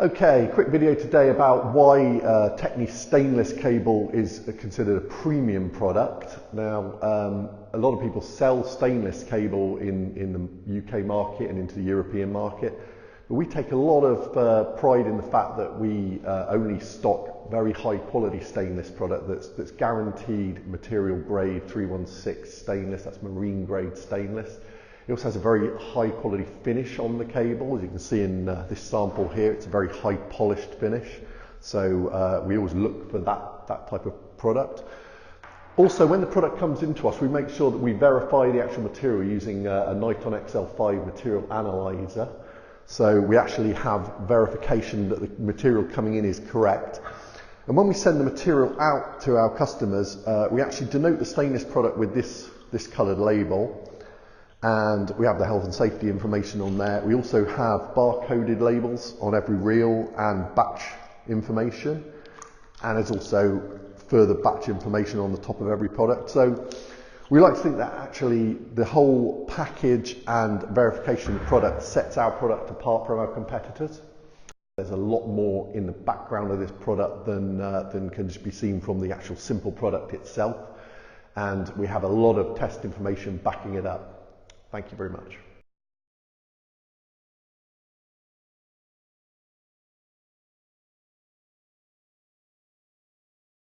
Okay, quick video today about why TECNI stainless cable is considered a premium product. Now, a lot of people sell stainless cable in the UK market and into the European market, but we take a lot of pride in the fact that we only stock very high quality stainless product that's guaranteed material grade 316 stainless, that's marine grade stainless. It also has a very high quality finish on the cable. As you can see in this sample here, it's a very high polished finish. So we always look for that type of product. Also, when the product comes into us, we make sure that we verify the actual material using a Niton XL5 material analyzer. So we actually have verification that the material coming in is correct. And when we send the material out to our customers, we actually denote the stainless product with this coloured label. And we have the health and safety information on there. We also have barcoded labels on every reel and batch information. And there's also further batch information on the top of every product. So we like to think that actually the whole package and verification of the product sets our product apart from our competitors. There's a lot more in the background of this product than can just be seen from the actual simple product itself. And we have a lot of test information backing it up. Thank you very much.